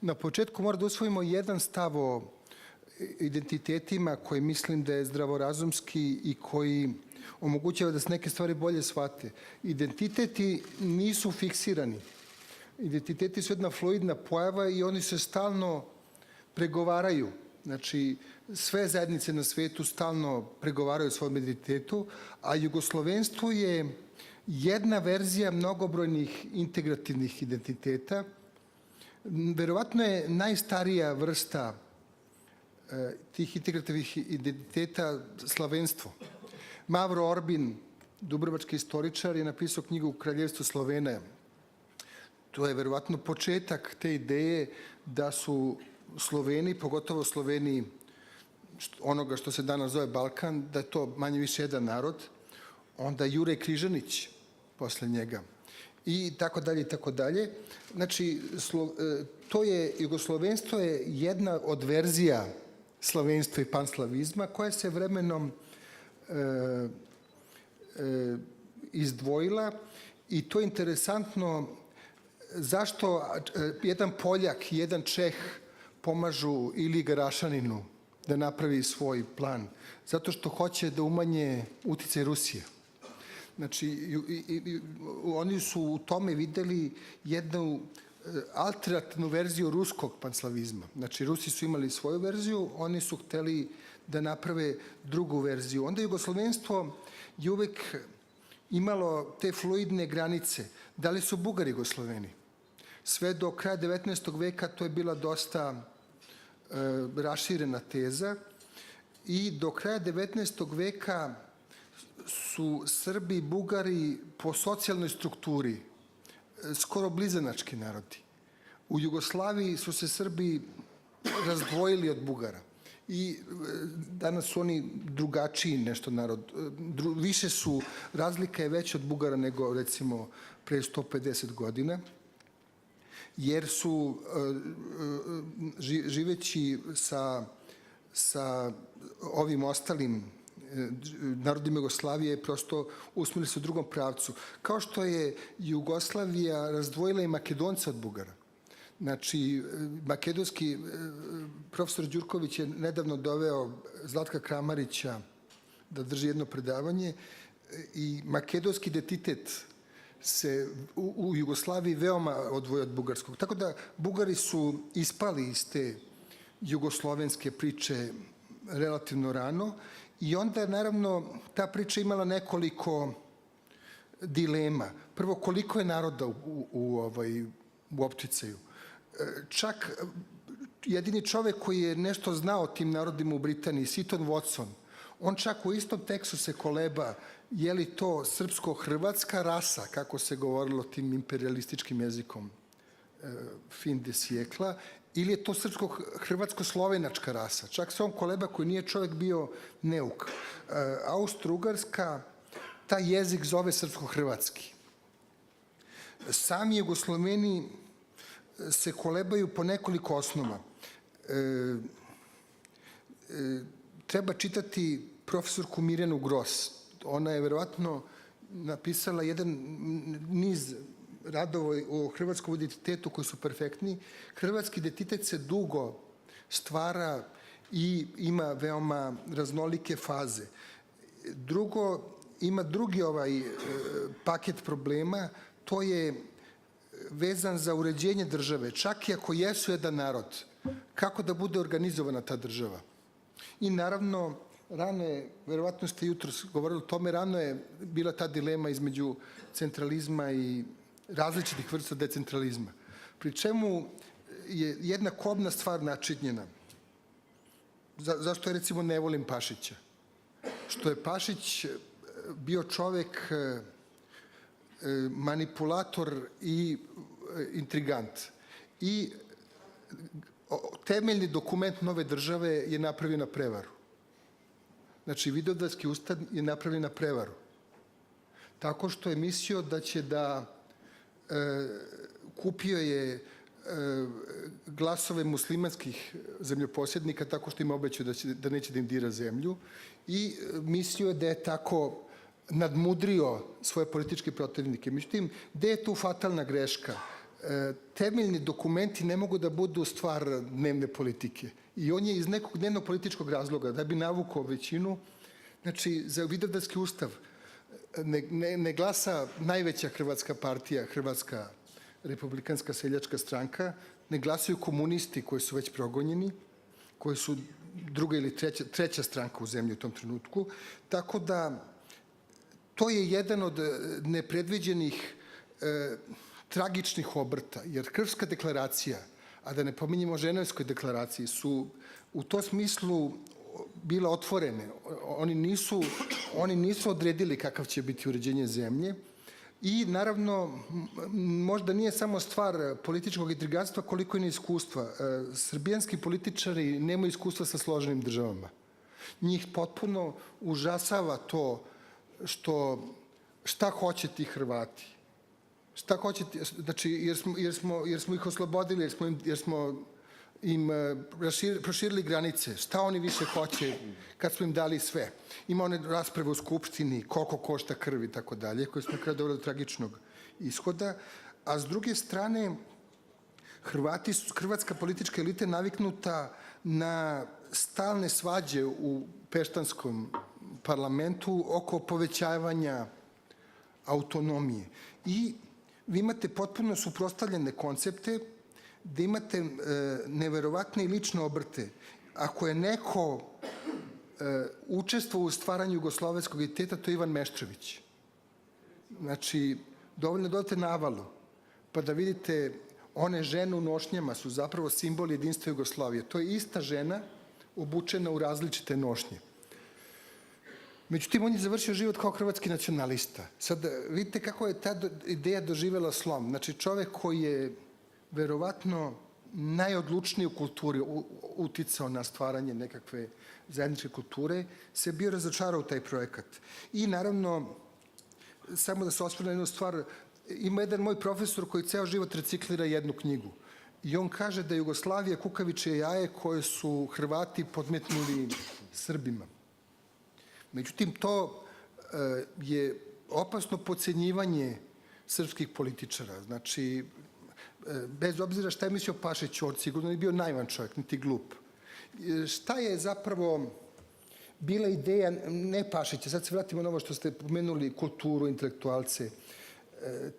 Na početku mora da usvojimo jedan stav o identitetima koji mislim da je zdravorazumski i koji omogućava da se neke stvari bolje shvate. Identiteti nisu fiksirani. Identiteti su jedna fluidna pojava i oni se stalno pregovaraju. Znači, sve zajednice na svetu stalno pregovaraju o svom identitetu, a jugoslovenstvo je jedna verzija mnogobrojnih integrativnih identiteta. Verovatno je najstarija vrsta tih integrativnih identiteta slavenstvo. Mavro Orbin, dubrovački istoričar, je napisao knjigu Kraljevstvo Slovena. To je verovatno početak te ideje da su Sloveni, pogotovo Sloveni onoga što se danas zove Balkan, da je to manje više jedan narod. Onda Jure Križanić posle njega. I tako dalje, i tako dalje. Znači, jugoslovenstvo je jedna od verzija slovenstva i panslavizma koja se vremenom izdvojila i to je interesantno zašto jedan Poljak i jedan Čeh pomažu Iliji Garašaninu da napravi svoj plan. Zato što hoće da umanje uticaj Rusije. Znači, oni su u tome videli jednu alternativnu verziju ruskog panslavizma. Znači, Rusi su imali svoju verziju, oni su hteli da naprave drugu verziju. Onda jugoslovenstvo je uvek imalo te fluidne granice. Da li su Bugari Jugosloveni? Sve do kraja 19. veka to je bila dosta raširena teza i do kraja 19. veka su Srbi i Bugari po socijalnoj strukturi skoro blizanački narodi. U Jugoslaviji su se Srbi razdvojili od Bugara i danas su oni drugačiji nešto narod. Više su, razlika je veća od Bugara nego recimo pre 150 godina, jer su živeći sa ovim ostalim narodima Jugoslavije prosto usmili se u drugom pravcu. Kao što je Jugoslavija razdvojila i Makedonca od Bugara. Znači, makedonski profesor Đurković je nedavno doveo Zlatka Kramarića da drži jedno predavanje i makedonski identitet se u Jugoslaviji veoma odvoji od bugarskog. Tako da Bugari su ispali iz te jugoslovenske priče relativno rano i onda, naravno, ta priča imala nekoliko dilema. Prvo, koliko je naroda u opticaju? Čak jedini čovek koji je nešto znao o tim narodima u Britaniji, Seton Watson, on čak u istom tekstu se koleba je li to srpsko-hrvatska rasa, kako se govorilo tim imperialističkim jezikom fin de sjekla, ili je to srpsko-hrvatsko-slovenačka rasa. Čak se on koleba koji nije čovek bio neuk. Austro-Ugarska taj jezik zove srpsko-hrvatski. Sami Jugosloveni se kolebaju po nekoliko osnova. Treba čitati profesorku Mirjanu Gros. Ona je verovatno napisala jedan niz radova o hrvatskom identitetu koji su perfektni. Hrvatski identitet se dugo stvara i ima veoma raznolike faze. Drugo, ima drugi paket problema, to je vezan za uređenje države. Čak i ako jesu jedan narod, kako da bude organizovana ta država? I naravno, rano je, verovatno ste jutros govorili o tome, rano je bila ta dilema između centralizma i različitih vrsta decentralizma. Pri čemu je jedna kobna stvar načinjena. Zašto ja recimo ne volim Pašića? Što je Pašić bio čovek manipulator i intrigant. I temeljni dokument nove države je napravio na prevaru. Znači, Vidovdanski ustav je napravljen na prevaru. Tako što je mislio da će kupio je glasove muslimanskih zemljoposjednika tako što im obećao da neće da im dira zemlju i mislio je da je tako nadmudrio svoje političke protivnike. Međutim, gde je tu fatalna greška? temeljni dokumenti ne mogu da budu stvar dnevne politike. I on je iz nekog dnevnog političkog razloga, da bi navukao većinu, znači za Vidovdanski ustav ne glasa najveća hrvatska partija, Hrvatska republikanska seljačka stranka, ne glasaju komunisti koji su već progonjeni, koji su druga ili treća stranka u zemlji u tom trenutku. Tako da to je jedan od nepredviđenih tragičnih obrta, jer Krfska deklaracija, a da ne pominjemo Ženevskoj deklaraciji, su u tom smislu bile otvorene. Oni nisu odredili kakav će biti uređenje zemlje i naravno možda nije samo stvar političkog intriganstva koliko i neiskustva. Srbijanski političari nemaju iskustva sa složenim državama. Njih potpuno užasava to šta hoće ti Hrvati. Šta hoće, znači, jer smo ih oslobodili, jer smo im proširili granice. Šta oni više hoće kad smo im dali sve? Ima one rasprave u Skupštini, koliko košta krv i tako dalje, koje smo kada doveli do tragičnog ishoda. A s druge strane, hrvatska politička elita je naviknuta na stalne svađe u peštanskom parlamentu oko povećavanja autonomije. I vi imate potpuno suprotstavljene koncepte, da imate neverovatne i lične obrte. Ako je neko učestvovao u stvaranju jugoslovenskog identiteta, to je Ivan Meštrović. Znači, dovoljno da odete na Avalu, pa da vidite one žene u nošnjama su zapravo simbol jedinstva Jugoslavije. To je ista žena obučena u različite nošnje. Međutim, on je završio život kao hrvatski nacionalista. Sad, vidite kako je ta ideja doživela slom. Znači, čovek koji je verovatno najodlučniji u kulturi uticao na stvaranje nekakve zajedničke kulture, se bio razočarao u taj projekat. I naravno, samo da se osvrne na jednu stvar, ima jedan moj profesor koji ceo život reciklira jednu knjigu. I on kaže da je Jugoslavija kukavičje jaje koje su Hrvati podmetnuli Srbima. Međutim, to je opasno podcenjivanje srpskih političara. Znači, bez obzira šta je mislio Pašić, on sigurno nije bio naivan čovjek, niti glup. Šta je zapravo bila ideja, ne Pašića, sad se vratimo na ovo što ste pomenuli, kulturu, intelektualce.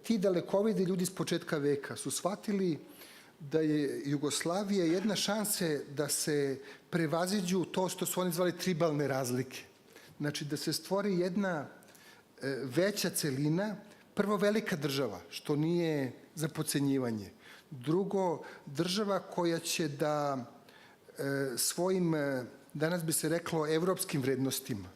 Ti dalekovidi ljudi s početka veka su shvatili da je Jugoslavija jedna šanse da se prevaziđu to što su oni zvali tribalne razlike. Znači, da se stvori jedna veća celina, prvo velika država, što nije za podcenjivanje. Drugo, država koja će da svojim, danas bi se reklo, evropskim vrednostima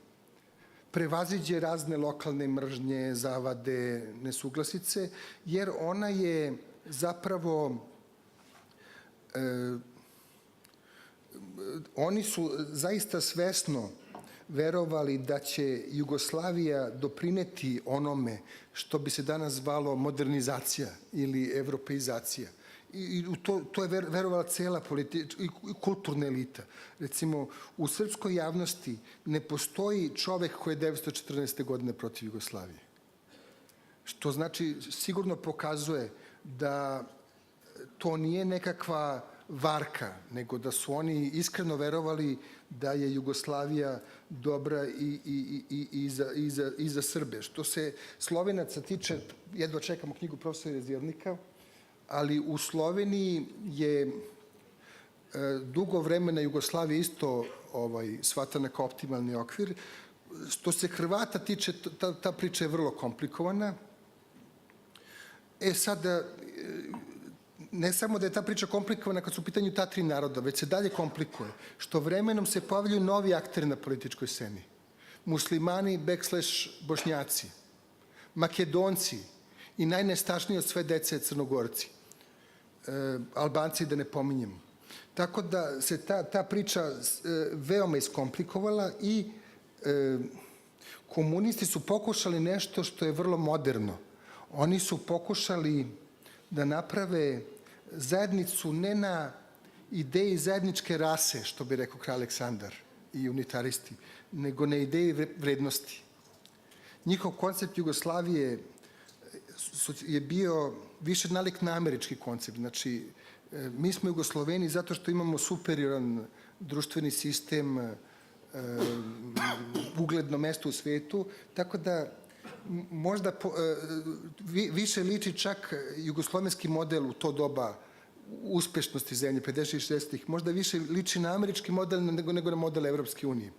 prevaziđe razne lokalne mržnje, zavade, nesuglasice, jer ona je zapravo, oni su zaista svesno verovali da će Jugoslavija doprineti onome što bi se danas zvalo modernizacija ili evropeizacija. I to je verovala cela i kulturna elita. Recimo, u srpskoj javnosti ne postoji čovek koji je 1914. godine protiv Jugoslavije. Što znači, sigurno pokazuje da to nije nekakva varka, nego da su oni iskreno verovali da je Jugoslavija dobra i za Srbe. Što se Slovenaca tiče, jedva čekamo knjigu profesora Jeziernika, ali u Sloveniji je dugo vremena Jugoslavija isto shvatana kao optimalni okvir. Što se Hrvata tiče, ta priča je vrlo komplikovana. Sada, ne samo da je ta priča komplikovana kad su u pitanju ta tri naroda, već se dalje komplikuje, što vremenom se pojavljuju novi akteri na političkoj sceni. Muslimani / Bošnjaci, Makedonci i najnestašniji od sve dece Crnogorci, Albanci da ne pominjemo. Tako da se ta priča veoma iskomplikovala i komunisti su pokušali nešto što je vrlo moderno. Oni su pokušali da naprave zajednicu ne na ideji zajedničke rase, što bi rekao kralj Aleksandar i unitaristi, nego na ideji vrednosti. Njihov koncept Jugoslavije je bio više nalik na američki koncept. Znači, mi smo Jugosloveni zato što imamo superioran društveni sistem, ugledno mesto u svetu, tako da možda više liči čak jugoslovenski model u to doba uspešnosti zemlje 50-ih, 60-ih, možda više liči na američki model nego na model Evropske unije.